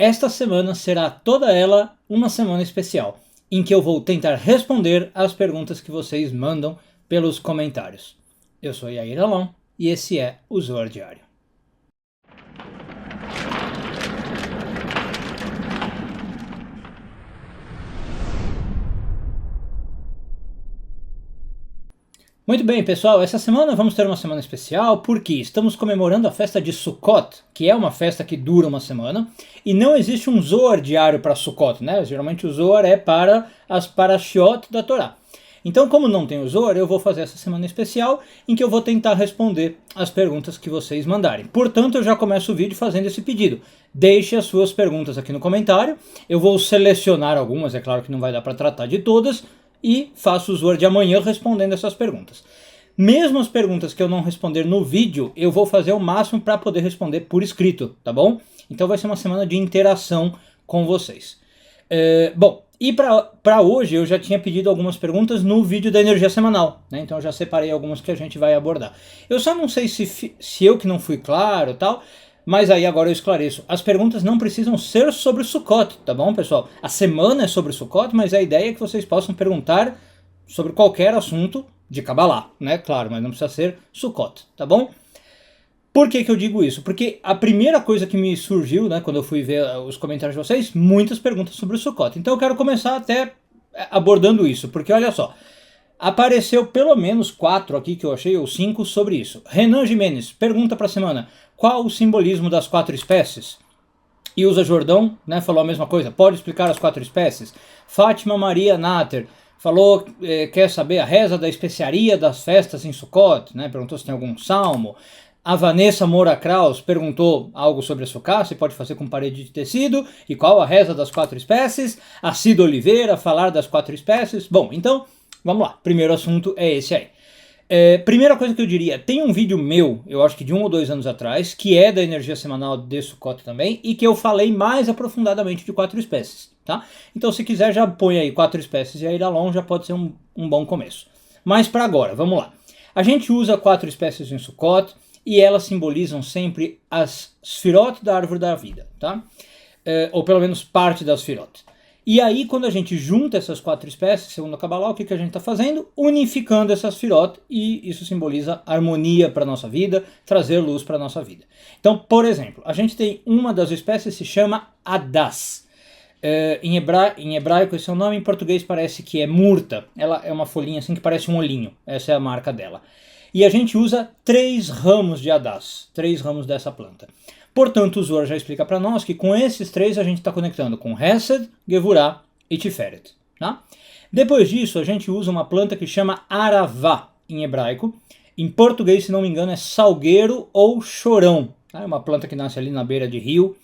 Esta semana será toda ela uma semana especial, em que eu vou tentar responder às perguntas que vocês mandam pelos comentários. Eu sou Yair Alon e esse é o Zoar Diário. Muito bem, pessoal, essa semana vamos ter uma semana especial porque estamos comemorando a festa de Sukkot, que é uma festa que dura uma semana, e não existe um Zohar diário para Sukkot, né? Geralmente o Zohar é para as Parashiot da Torá. Então, como não tem o Zohar, eu vou fazer essa semana especial em que eu vou tentar responder as perguntas que vocês mandarem. Portanto, eu já começo o vídeo fazendo esse pedido. Deixe as suas perguntas aqui no comentário, eu vou selecionar algumas, é claro que não vai dar para tratar de todas, e faço o Zohar de amanhã respondendo essas perguntas. Mesmo as perguntas que eu não responder no vídeo, eu vou fazer o máximo para poder responder por escrito, tá bom? Então vai ser uma semana de interação com vocês. Bom, e para hoje eu já tinha pedido algumas perguntas no vídeo da energia semanal, né? Então eu já separei algumas que a gente vai abordar. Eu só não sei se eu que não fui claro e tal, mas aí agora eu esclareço. As perguntas não precisam ser sobre o Sukkot, tá bom, pessoal? A semana é sobre o Sukkot, mas a ideia é que vocês possam perguntar sobre qualquer assunto de Kabbalah, né? Claro, mas não precisa ser Sukkot, tá bom? Por que eu digo isso? Porque a primeira coisa que me surgiu, né, quando eu fui ver os comentários de vocês, muitas perguntas sobre o Sukkot. Então eu quero começar até abordando isso, porque olha só, apareceu pelo menos 4 aqui que eu achei, ou 5 sobre isso. Renan Jimenez pergunta para a semana, qual o simbolismo das 4 espécies? Ilza Jordão, né, falou a mesma coisa, pode explicar as 4 espécies? Fátima Maria Natter falou, quer saber a reza da especiaria das festas em Sukkot, né, perguntou se tem algum salmo. A Vanessa Moura Kraus perguntou algo sobre a sucá, se pode fazer com parede de tecido, e qual a reza das 4 espécies. A Cida Oliveira, falar das 4 espécies. Bom, então, vamos lá, primeiro assunto é esse aí. Primeira coisa que eu diria, tem um vídeo meu, eu acho que de 1 ou 2 anos atrás, que é da energia semanal de Sukkot também, e que eu falei mais aprofundadamente de 4 espécies, tá? Então se quiser já põe aí 4 espécies e aí Iralon já pode ser um bom começo. Mas para agora, vamos lá. A gente usa 4 espécies em Sukkot, e elas simbolizam sempre as Sfirot da árvore da vida, tá? Ou pelo menos parte das Sfirot. E aí, quando a gente junta essas 4 espécies, segundo a Kabbalah, o que a gente está fazendo? Unificando essas Sfirot, e isso simboliza harmonia para a nossa vida, trazer luz para a nossa vida. Então, por exemplo, a gente tem uma das espécies que se chama Adas. Em hebraico esse é o nome, em português parece que é murta. Ela é uma folhinha assim que parece um olhinho, essa é a marca dela. E a gente usa 3 ramos de Adas, 3 ramos dessa planta. Portanto, o Zohar já explica para nós que com esses 3 a gente está conectando com Hesed, Gevurah e Tiferet. Tá? Depois disso, a gente usa uma planta que chama Aravá, em hebraico. Em português, se não me engano, é salgueiro ou chorão. Tá? É uma planta que nasce ali na beira de rio.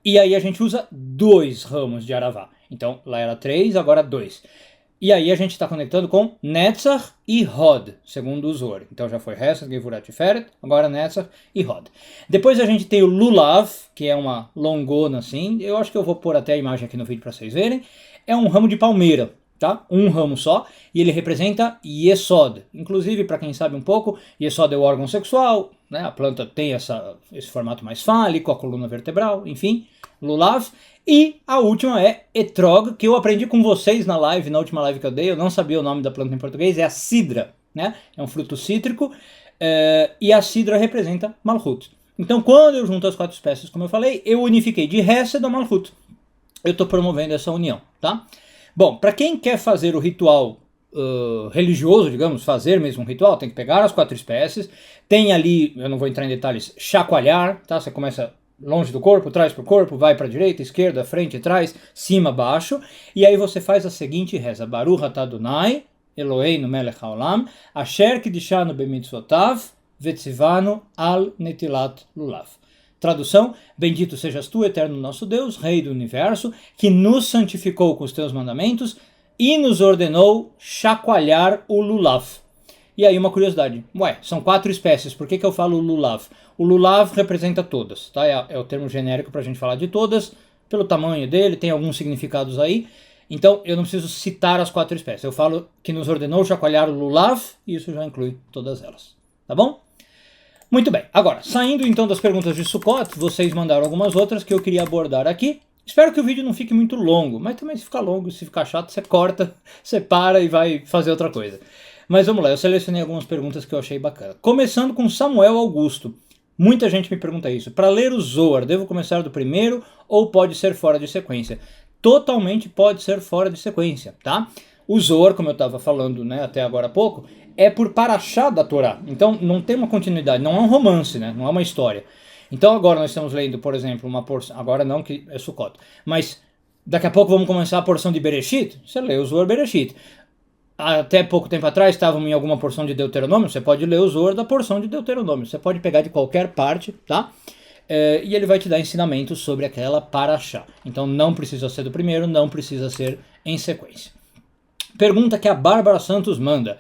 E aí a gente usa 2 ramos de Aravá. Então, lá era 3, agora 2. E aí a gente está conectando com Netzach e Hod, segundo o Zohar. Então já foi Hesed, Gevurah, Tiferet, agora Netzach e Hod. Depois a gente tem o Lulav, que é uma longona assim. Eu acho que eu vou pôr até a imagem aqui no vídeo para vocês verem. É um ramo de palmeira, tá? Um ramo só. E ele representa Yesod. Inclusive, para quem sabe um pouco, Yesod é o órgão sexual, né? A planta tem esse formato mais fálico, a coluna vertebral, enfim. Lulav. E a última é Etrog, que eu aprendi com vocês na última live que eu dei, eu não sabia o nome da planta em português, é a cidra, né? É um fruto cítrico, e a cidra representa Malchut. Então quando eu junto as 4 espécies, como eu falei, eu unifiquei de Hesed a Malchut. Eu estou promovendo essa união, tá? Bom, para quem quer fazer o ritual religioso, digamos, fazer mesmo um ritual, tem que pegar as 4 espécies, tem ali, eu não vou entrar em detalhes, chacoalhar, tá? Você começa longe do corpo, traz para o corpo, vai para a direita, esquerda, frente, trás, cima, baixo, e aí você faz a seguinte reza: Baruch atah Adonai, Eloheinu melech haolam, asher kidishanu bemitzvotav, vetzivanu al netilat lulav. Tradução: bendito sejas tu, eterno nosso Deus, Rei do Universo, que nos santificou com os teus mandamentos e nos ordenou chacoalhar o lulav. E aí uma curiosidade, são 4 espécies, por que eu falo lulav? O lulav representa todas, tá? É o termo genérico para a gente falar de todas, pelo tamanho dele, tem alguns significados aí, então eu não preciso citar as 4 espécies, eu falo que nos ordenou chacoalhar o lulav, e isso já inclui todas elas, tá bom? Muito bem, agora, saindo então das perguntas de Sukkot, vocês mandaram algumas outras que eu queria abordar aqui. Espero que o vídeo não fique muito longo, mas também se ficar longo, se ficar chato, você corta, você para e vai fazer outra coisa. Mas vamos lá, eu selecionei algumas perguntas que eu achei bacana. Começando com Samuel Augusto. Muita gente me pergunta isso. Para ler o Zohar, devo começar do primeiro ou pode ser fora de sequência? Totalmente pode ser fora de sequência, tá? O Zohar, como eu estava falando, né, até agora há pouco, é por paraxá da Torá. Então não tem uma continuidade, não é um romance, né, não é uma história. Então agora nós estamos lendo, por exemplo, uma porção, agora não que é Sukkot, mas daqui a pouco vamos começar a porção de Bereshit, você lê o Zohar Bereshit. Até pouco tempo atrás estavam em alguma porção de Deuteronômio, você pode ler o Zohar da porção de Deuteronômio, você pode pegar de qualquer parte, tá? E ele vai te dar ensinamentos sobre aquela paraxá. Então não precisa ser do primeiro, não precisa ser em sequência. Pergunta que a Bárbara Santos manda.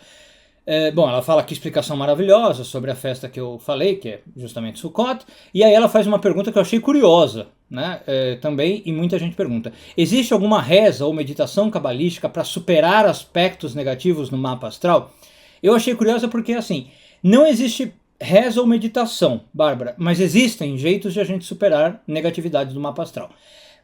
Bom, ela fala que explicação maravilhosa sobre a festa que eu falei, que é justamente Sukkot, e aí ela faz uma pergunta que eu achei curiosa, né? Também, e muita gente pergunta: existe alguma reza ou meditação cabalística para superar aspectos negativos no mapa astral? Eu achei curiosa porque, assim, não existe reza ou meditação, Bárbara, mas existem jeitos de a gente superar negatividades do mapa astral.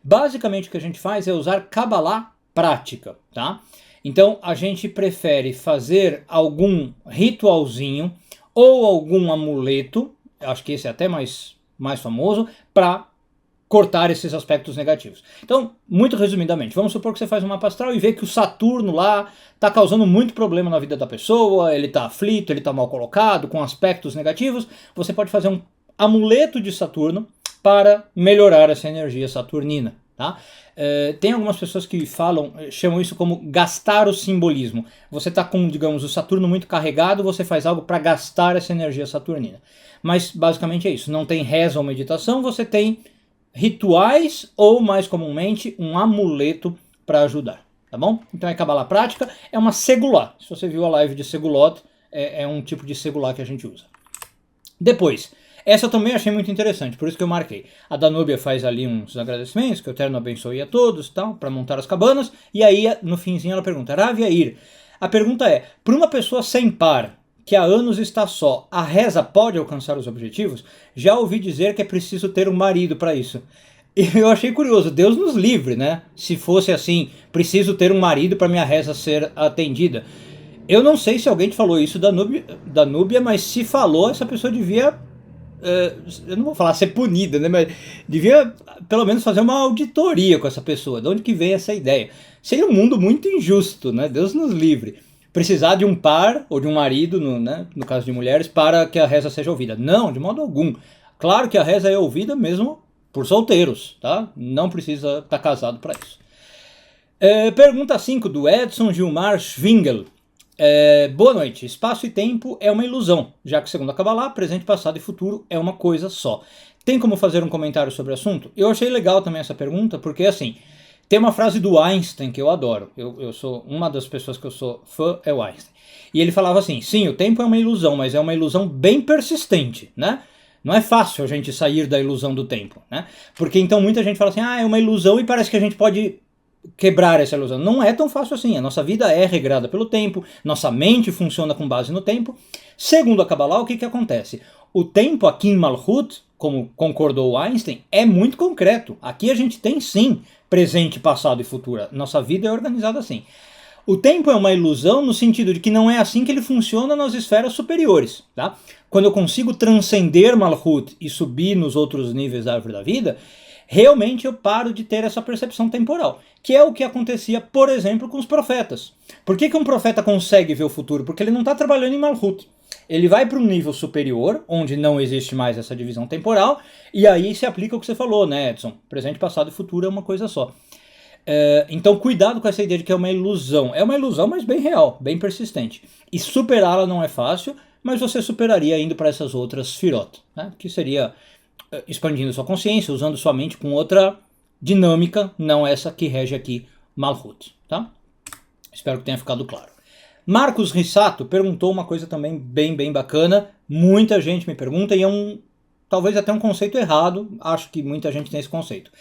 Basicamente o que a gente faz é usar Kabbalah prática, tá? Então a gente prefere fazer algum ritualzinho ou algum amuleto, acho que esse é até mais famoso, para cortar esses aspectos negativos. Então, muito resumidamente, vamos supor que você faz um mapa astral e vê que o Saturno lá está causando muito problema na vida da pessoa, ele está aflito, ele está mal colocado, com aspectos negativos. Você pode fazer um amuleto de Saturno para melhorar essa energia saturnina. Tá? Tem algumas pessoas que chamam isso como gastar o simbolismo. Você está com, digamos, o Saturno muito carregado, você faz algo para gastar essa energia saturnina. Mas basicamente é isso, não tem reza ou meditação, você tem rituais ou, mais comumente, um amuleto para ajudar, tá bom? Então é Kabbalah prática, é uma segulá. Se você viu a live de segulot, é um tipo de segulá que a gente usa. Depois, essa eu também achei muito interessante, por isso que eu marquei. A Danúbia faz ali uns agradecimentos, que o Eterno abençoe a todos, tal, para montar as cabanas, e aí no finzinho ela pergunta: Rav Yair, a pergunta é, para uma pessoa sem par, que há anos está só, a reza pode alcançar os objetivos? Já ouvi dizer que é preciso ter um marido para isso. E eu achei curioso, Deus nos livre, né? Se fosse assim, preciso ter um marido para minha reza ser atendida. Eu não sei se alguém te falou isso da Núbia, mas se falou, essa pessoa devia, eu não vou falar ser punida, né? Mas devia pelo menos fazer uma auditoria com essa pessoa. De onde que vem essa ideia? Seria um mundo muito injusto, né? Deus nos livre. Precisar de um par ou de um marido, no caso de mulheres, para que a reza seja ouvida. Não, de modo algum. Claro que a reza é ouvida mesmo por solteiros, tá? Não precisa estar casado para isso. Pergunta 5 do Edson Gilmar Schwingel. Boa noite. Espaço e tempo é uma ilusão, já que segundo a Kabbalah, presente, passado e futuro é uma coisa só. Tem como fazer um comentário sobre o assunto? Eu achei legal também essa pergunta, porque assim, tem uma frase do Einstein que eu adoro. Eu sou uma das pessoas que eu sou fã, é o Einstein. E ele falava assim: sim, o tempo é uma ilusão, mas é uma ilusão bem persistente, né? Não é fácil a gente sair da ilusão do tempo, né? Porque então muita gente fala assim: é uma ilusão e parece que a gente pode quebrar essa ilusão. Não é tão fácil assim. A nossa vida é regrada pelo tempo, nossa mente funciona com base no tempo. Segundo a Kabbalah, o que acontece? O tempo aqui em Malchut, como concordou Einstein, é muito concreto. Aqui a gente tem sim presente, passado e futuro. Nossa vida é organizada assim. O tempo é uma ilusão no sentido de que não é assim que ele funciona nas esferas superiores. Tá? Quando eu consigo transcender Malchut e subir nos outros níveis da árvore da vida, realmente eu paro de ter essa percepção temporal, que é o que acontecia, por exemplo, com os profetas. Por que um profeta consegue ver o futuro? Porque ele não está trabalhando em Malchut. Ele vai para um nível superior, onde não existe mais essa divisão temporal, e aí se aplica o que você falou, né, Edson? Presente, passado e futuro é uma coisa só. Então cuidado com essa ideia de que é uma ilusão. É uma ilusão, mas bem real, bem persistente. E superá-la não é fácil, mas você superaria indo para essas outras Sfirot, né? Que seria expandindo sua consciência, usando sua mente com outra dinâmica, não essa que rege aqui Malchut, tá? Espero que tenha ficado claro. Marcos Rissato perguntou uma coisa também bem bacana. Muita gente me pergunta e é talvez até um conceito errado. Acho que muita gente tem esse conceito.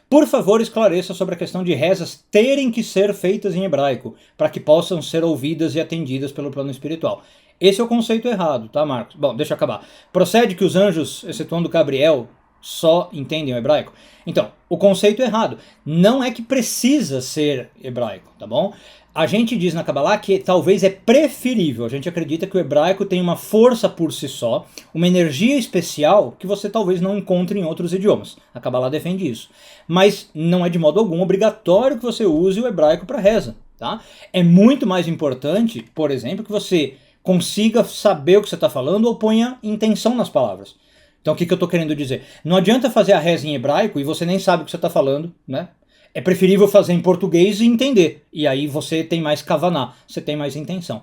Por favor, esclareça sobre a questão de rezas terem que ser feitas em hebraico, para que possam ser ouvidas e atendidas pelo plano espiritual. Esse é o conceito errado, tá, Marcos? Bom, deixa eu acabar. Procede que os anjos, excetuando Gabriel, só entendem o hebraico? Então, o conceito errado. Não é que precisa ser hebraico, tá bom? A gente diz na Kabbalah que talvez é preferível. A gente acredita que o hebraico tem uma força por si só, uma energia especial que você talvez não encontre em outros idiomas. A Kabbalah defende isso. Mas não é de modo algum obrigatório que você use o hebraico para reza, tá? É muito mais importante, por exemplo, que você consiga saber o que você está falando ou ponha intenção nas palavras. Então o que eu estou querendo dizer? Não adianta fazer a reza em hebraico e você nem sabe o que você está falando, né? É preferível fazer em português e entender. E aí você tem mais kavaná, você tem mais intenção.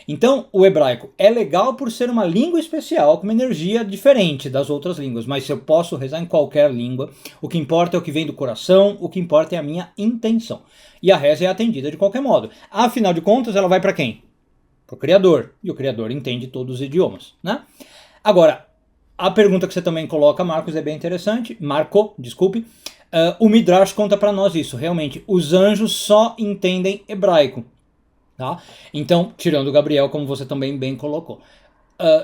Então, o hebraico é legal por ser uma língua especial, com uma energia diferente das outras línguas. Mas se eu posso rezar em qualquer língua, o que importa é o que vem do coração, o que importa é a minha intenção. E a reza é atendida de qualquer modo. Afinal de contas, ela vai para quem? Para o Criador. E o Criador entende todos os idiomas, né? Agora, a pergunta que você também coloca, Marcos, é bem interessante. Marco, desculpe. O Midrash conta para nós isso. Realmente, os anjos só entendem hebraico. Tá? Então, tirando o Gabriel, como você também bem colocou.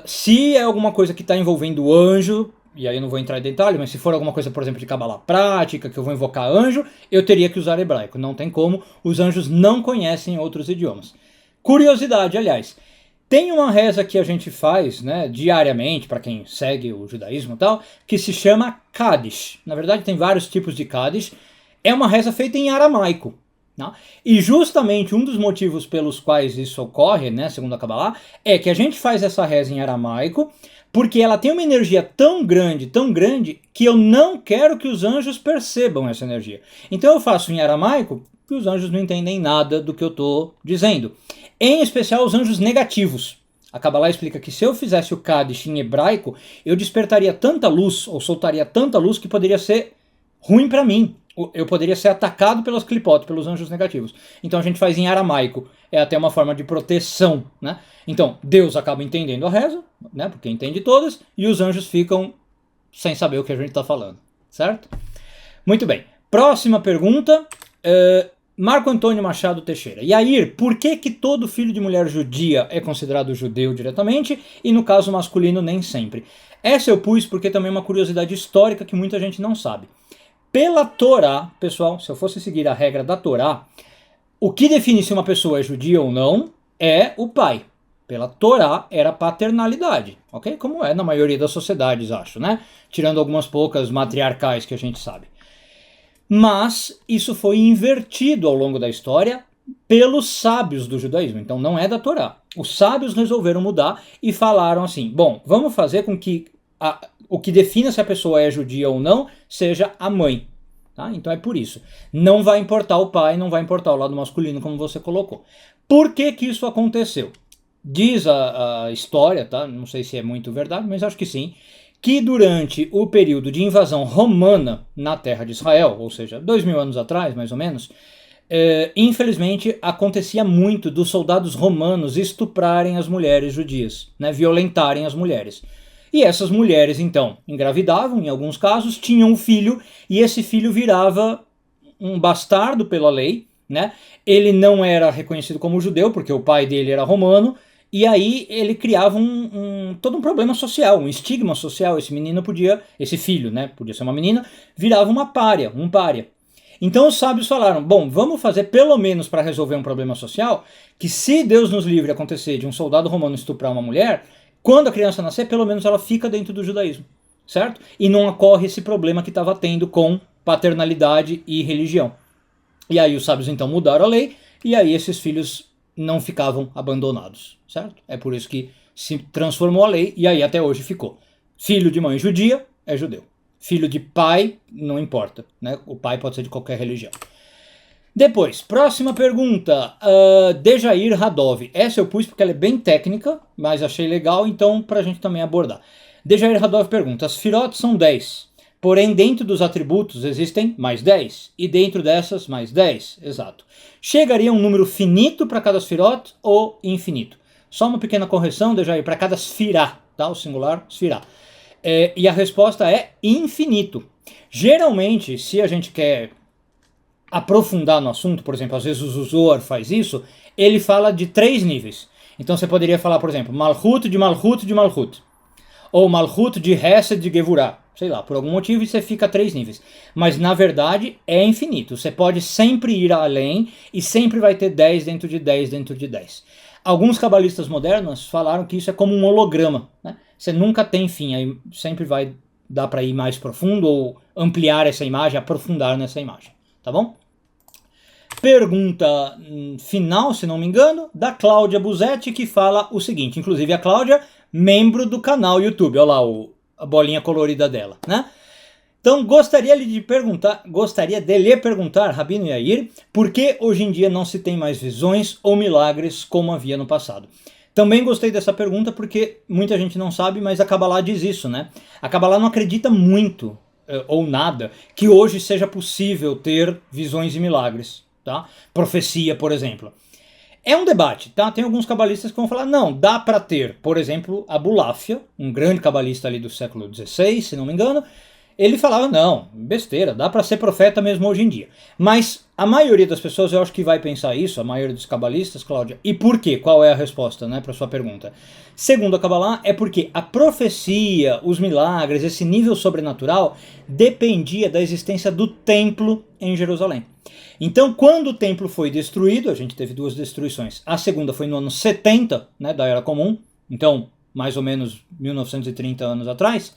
Se é alguma coisa que está envolvendo o anjo, e aí eu não vou entrar em detalhe, mas se for alguma coisa, por exemplo, de Kabbalah prática, que eu vou invocar anjo, eu teria que usar hebraico. Não tem como, os anjos não conhecem outros idiomas. Curiosidade, aliás. Tem uma reza que a gente faz, né, diariamente, para quem segue o judaísmo e tal, que se chama Kaddish. Na verdade, tem vários tipos de Kaddish. É uma reza feita em aramaico. Tá? E justamente um dos motivos pelos quais isso ocorre, né, segundo a Kabbalah, é que a gente faz essa reza em aramaico porque ela tem uma energia tão grande, que eu não quero que os anjos percebam essa energia. Então eu faço em aramaico, que os anjos não entendem nada do que eu estou dizendo. Em especial os anjos negativos. A Kabbalah explica que se eu fizesse o Kaddish em hebraico, eu despertaria tanta luz, ou soltaria tanta luz, que poderia ser ruim para mim. Eu poderia ser atacado pelos clipot, pelos anjos negativos. Então a gente faz em aramaico. É até uma forma de proteção, né? Então Deus acaba entendendo a reza, né? Porque entende todas, e os anjos ficam sem saber o que a gente está falando, certo? Muito bem. Próxima pergunta. Marco Antônio Machado Teixeira. Yair, por que todo filho de mulher judia é considerado judeu diretamente e no caso masculino nem sempre? Essa eu pus porque também é uma curiosidade histórica que muita gente não sabe. Pela Torá, pessoal, se eu fosse seguir a regra da Torá, o que define se uma pessoa é judia ou não é o pai. Pela Torá era paternalidade, ok? Como é na maioria das sociedades, acho, né? Tirando algumas poucas matriarcais que a gente sabe. Mas isso foi invertido ao longo da história pelos sábios do judaísmo, então não é da Torá. Os sábios resolveram mudar e falaram assim, bom, vamos fazer com que o que defina se a pessoa é judia ou não seja a mãe. Tá? Então é por isso. Não vai importar o pai, não vai importar o lado masculino, como você colocou. Por que isso aconteceu? Diz a história, tá? Não sei se é muito verdade, mas acho que sim, que durante o período de invasão romana na terra de Israel, ou seja, 2000 anos atrás, mais ou menos, infelizmente acontecia muito dos soldados romanos estuprarem as mulheres judias, né, violentarem as mulheres. E essas mulheres, então, engravidavam, em alguns casos, tinham um filho, e esse filho virava um bastardo pela lei, né? Ele não era reconhecido como judeu, porque o pai dele era romano, e aí ele criava todo um problema social, um estigma social. Esse filho, né, podia ser uma menina, virava uma pária, um pária. Então os sábios falaram, bom, vamos fazer pelo menos para resolver um problema social, que se Deus nos livre acontecer de um soldado romano estuprar uma mulher, quando a criança nascer, pelo menos ela fica dentro do judaísmo, certo? E não ocorre esse problema que estava tendo com paternalidade e religião. E aí os sábios então mudaram a lei, e aí esses filhos não ficavam abandonados, certo? É por isso que se transformou a lei, e aí até hoje ficou. Filho de mãe judia é judeu. Filho de pai, não importa, né? O pai pode ser de qualquer religião. Depois, próxima pergunta, Dejair Radov. Essa eu pus porque ela é bem técnica, mas achei legal, então pra gente também abordar. Dejair Radov pergunta, as Sfirot são 10, porém dentro dos atributos existem mais 10, e dentro dessas mais 10, exato. Chegaria um número finito para cada Sfirot ou infinito? Só uma pequena correção, Dejair, para cada Sfirá, tá? O singular, Sfirá. E a resposta é infinito. Geralmente, se a gente quer aprofundar no assunto, por exemplo, às vezes o Zohar faz isso, ele fala de 3 níveis. Então você poderia falar, por exemplo, Malchut de Malchut de Malchut. Ou Malchut de Hesed de Gevurah. Sei lá, por algum motivo você fica a 3 níveis. Mas na verdade é infinito. Você pode sempre ir além e sempre vai ter 10 dentro de 10 dentro de 10. Alguns cabalistas modernos falaram que isso é como um holograma, né? Você nunca tem fim, aí sempre vai dar para ir mais profundo ou ampliar essa imagem, aprofundar nessa imagem, tá bom? Pergunta final, se não me engano, da Cláudia Buzetti, que fala o seguinte, inclusive a Cláudia, membro do canal YouTube, olha lá a bolinha colorida dela, né? Então gostaria de lhe perguntar, Rabino Yair, por que hoje em dia não se tem mais visões ou milagres como havia no passado? Também gostei dessa pergunta porque muita gente não sabe, mas a Kabbalah diz isso, né? A Kabbalah não acredita muito, ou nada, que hoje seja possível ter visões e milagres, tá? Profecia, por exemplo. É um debate, tá? Tem alguns cabalistas que vão falar, não, dá para ter, por exemplo, Abulafia, um grande cabalista ali do século XVI, se não me engano, ele falava, não, besteira, dá para ser profeta mesmo hoje em dia. Mas a maioria das pessoas, eu acho que vai pensar isso, a maioria dos cabalistas, Cláudia. E por quê? Qual é a resposta, né, para sua pergunta? Segundo a Kabbalah, é porque a profecia, os milagres, esse nível sobrenatural, dependia da existência do templo em Jerusalém. Então, quando o templo foi destruído, a gente teve 2 destruições. A segunda foi no ano 70, né, da Era Comum, então, mais ou menos 1930 anos atrás.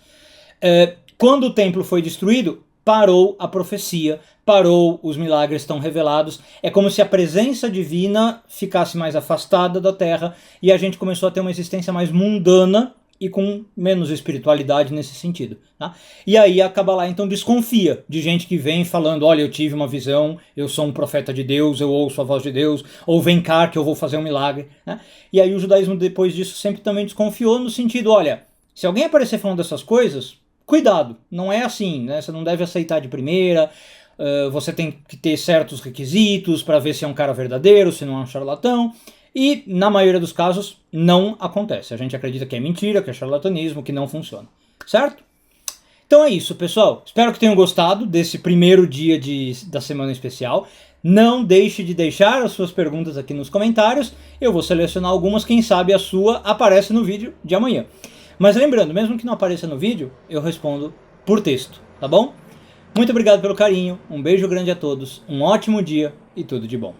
Quando o templo foi destruído, parou a profecia, parou os milagres tão revelados. É como se a presença divina ficasse mais afastada da terra e a gente começou a ter uma existência mais mundana e com menos espiritualidade nesse sentido. Tá? E aí a Kabbalah então desconfia de gente que vem falando, olha, eu tive uma visão, eu sou um profeta de Deus, eu ouço a voz de Deus, ou vem cá que eu vou fazer um milagre. Né? E aí o judaísmo depois disso sempre também desconfiou no sentido, olha, se alguém aparecer falando dessas coisas, cuidado, não é assim, né? Você não deve aceitar de primeira, você tem que ter certos requisitos para ver se é um cara verdadeiro, se não é um charlatão, e na maioria dos casos não acontece. A gente acredita que é mentira, que é charlatanismo, que não funciona, certo? Então é isso, pessoal. Espero que tenham gostado desse primeiro dia da semana especial. Não deixe de deixar as suas perguntas aqui nos comentários, eu vou selecionar algumas, quem sabe a sua aparece no vídeo de amanhã. Mas lembrando, mesmo que não apareça no vídeo, eu respondo por texto, tá bom? Muito obrigado pelo carinho, um beijo grande a todos, um ótimo dia e tudo de bom.